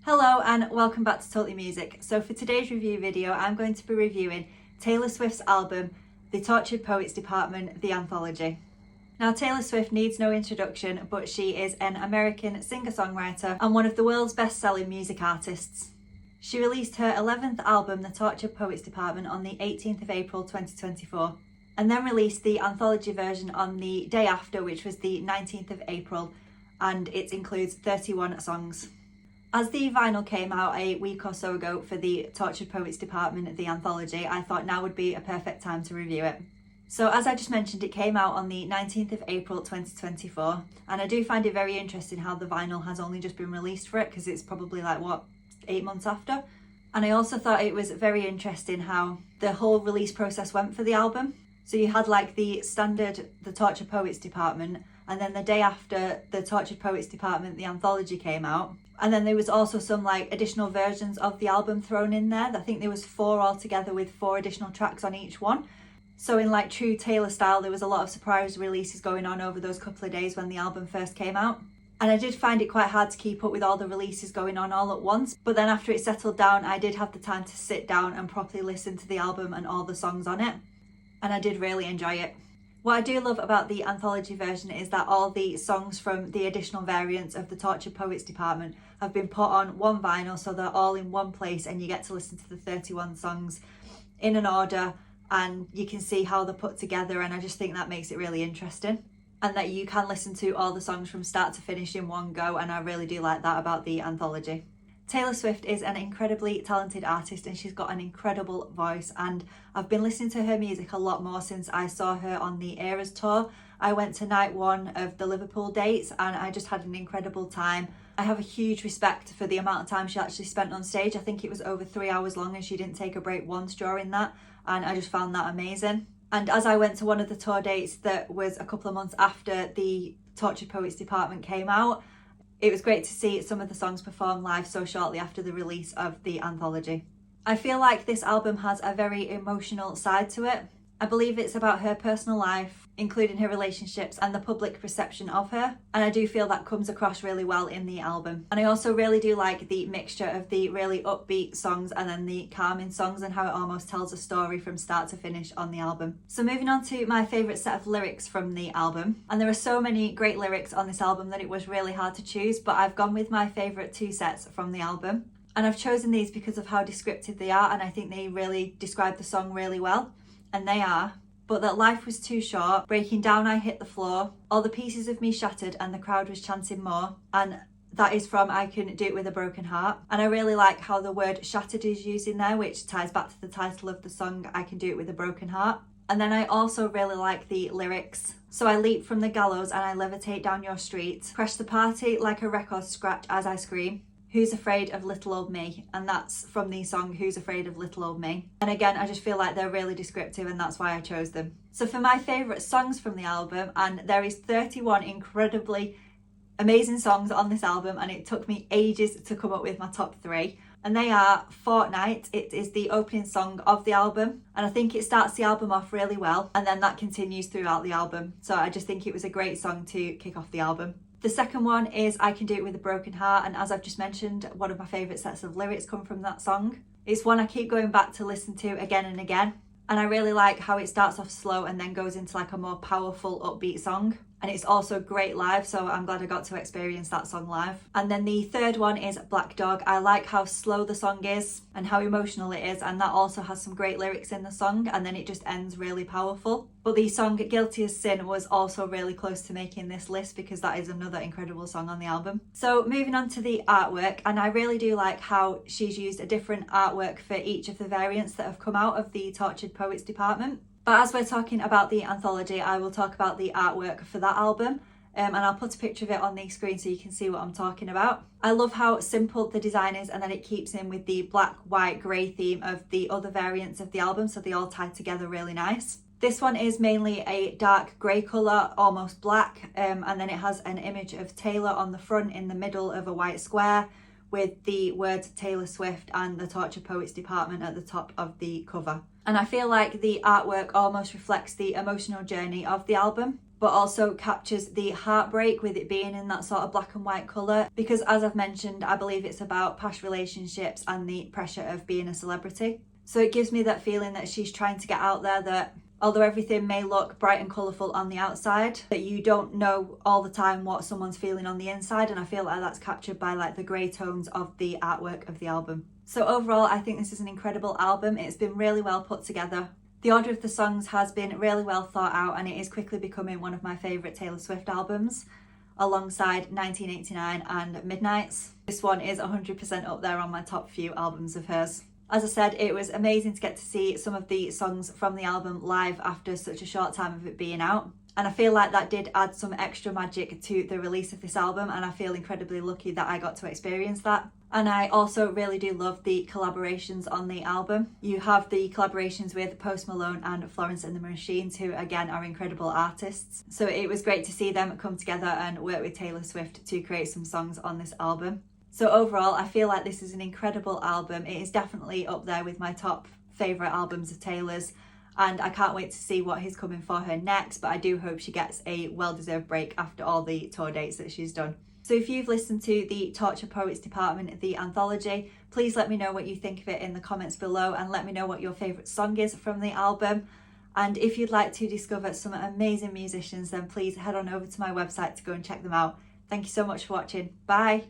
Hello and welcome back to Tourtued Music. So for today's review video, I'm going to be reviewing Taylor Swift's album, The Tourtued Poets Department, The Anthology. Now Taylor Swift needs no introduction, but she is an American singer-songwriter and one of the world's best-selling music artists. She released her 11th album, The Tourtued Poets Department, on the 18th of April 2024, and then released the anthology version on the day after, which was the 19th of April, and it includes 31 songs. As the vinyl came out a week or so ago for the Tourtued Poets Department, the anthology, I thought now would be a perfect time to review it. So as I just mentioned, it came out on the 19th of April 2024, and I do find it very interesting how the vinyl has only just been released for it, because it's probably 8 months after. And I also thought it was very interesting how the whole release process went for the album. So you had the standard The Tourtued Poets Department, and then the day after the Tourtued Poets Department, the anthology came out. And then there was also some additional versions of the album thrown in there. I think there was 4 altogether with 4 additional tracks on each one. So in true Taylor style, there was a lot of surprise releases going on over those couple of days when the album first came out. And I did find it quite hard to keep up with all the releases going on all at once. But then after it settled down, I did have the time to sit down and properly listen to the album and all the songs on it. And I did really enjoy it. What I do love about the anthology version is that all the songs from the additional variants of the Tourtued Poets Department have been put on one vinyl, so they're all in one place and you get to listen to the 31 songs in an order and you can see how they're put together, and I just think that makes it really interesting. And that you can listen to all the songs from start to finish in one go, and I really do like that about the anthology. Taylor Swift is an incredibly talented artist and she's got an incredible voice, and I've been listening to her music a lot more since I saw her on the Eras tour. I went to night 1 of the Liverpool dates and I just had an incredible time. I have a huge respect for the amount of time she actually spent on stage. I think it was over 3 hours long and she didn't take a break once during that, and I just found that amazing. And as I went to one of the tour dates that was a couple of months after the Tourtued Poets Department came out, it was great to see some of the songs performed live so shortly after the release of the anthology. I feel like this album has a very emotional side to it. I believe it's about her personal life, including her relationships and the public perception of her. And I do feel that comes across really well in the album. And I also really do like the mixture of the really upbeat songs and then the calming songs, and how it almost tells a story from start to finish on the album. So moving on to my favourite set of lyrics from the album. And there are so many great lyrics on this album that it was really hard to choose, but I've gone with my favourite 2 sets from the album. And I've chosen these because of how descriptive they are, and I think they really describe the song really well. And they are: but that life was too short, breaking down I hit the floor, all the pieces of me shattered and the crowd was chanting more. And that is from I Couldn't Do It With a Broken Heart. And I really like how the word shattered is used in there, which ties back to the title of the song, I Can Do It With a Broken Heart. And then I also really like the lyrics. So I leap from the gallows and I levitate down your street, crash the party like a record scratch as I scream. Who's afraid of little old me? And that's from the song Who's Afraid of Little Old Me. And again, I just feel like they're really descriptive, and that's why I chose them. So for my favourite songs from the album, and there is 31 incredibly amazing songs on this album, and it took me ages to come up with my top 3. And they are Fortnight. It is the opening song of the album, and I think it starts the album off really well, and then that continues throughout the album. So I just think it was a great song to kick off the album. The second one is I Can Do It With a Broken Heart, and as I've just mentioned, one of my favourite sets of lyrics come from that song. It's one I keep going back to listen to again and again, and I really like how it starts off slow and then goes into a more powerful upbeat song. And it's also great live, so I'm glad I got to experience that song live. And then the third one is Black Dog. I like how slow the song is and how emotional it is, and that also has some great lyrics in the song, and then it just ends really powerful. But the song Guilty as Sin was also really close to making this list, because that is another incredible song on the album. So moving on to the artwork, and I really do like how she's used a different artwork for each of the variants that have come out of the Tourtued Poets Department. But as we're talking about the anthology, I will talk about the artwork for that album, and I'll put a picture of it on the screen so you can see what I'm talking about. I love how simple the design is, and then it keeps in with the black, white, grey theme of the other variants of the album, so they all tie together really nice. This one is mainly a dark grey colour, almost black, and then it has an image of Taylor on the front in the middle of a white square with the words Taylor Swift and the Tourtued Poets Department at the top of the cover. And I feel like the artwork almost reflects the emotional journey of the album, but also captures the heartbreak with it being in that sort of black and white colour, because as I've mentioned, I believe it's about past relationships and the pressure of being a celebrity. So it gives me that feeling that she's trying to get out there that although everything may look bright and colourful on the outside, that you don't know all the time what someone's feeling on the inside, and I feel like that's captured by like the grey tones of the artwork of the album. So overall, I think this is an incredible album. It's been really well put together. The order of the songs has been really well thought out, and it is quickly becoming one of my favourite Taylor Swift albums, alongside 1989 and Midnights. This one is 100% up there on my top few albums of hers. As I said, it was amazing to get to see some of the songs from the album live after such a short time of it being out. And I feel like that did add some extra magic to the release of this album, and I feel incredibly lucky that I got to experience that. And I also really do love the collaborations on the album. You have the collaborations with Post Malone and Florence and the Machines, who again are incredible artists. So it was great to see them come together and work with Taylor Swift to create some songs on this album. So overall, I feel like this is an incredible album. It is definitely up there with my top favourite albums of Taylor's, and I can't wait to see what is coming for her next, but I do hope she gets a well-deserved break after all the tour dates that she's done. So if you've listened to the Tourtued Poets Department, the Anthology, please let me know what you think of it in the comments below, and let me know what your favourite song is from the album. And if you'd like to discover some amazing musicians, then please head on over to my website to go and check them out. Thank you so much for watching. Bye!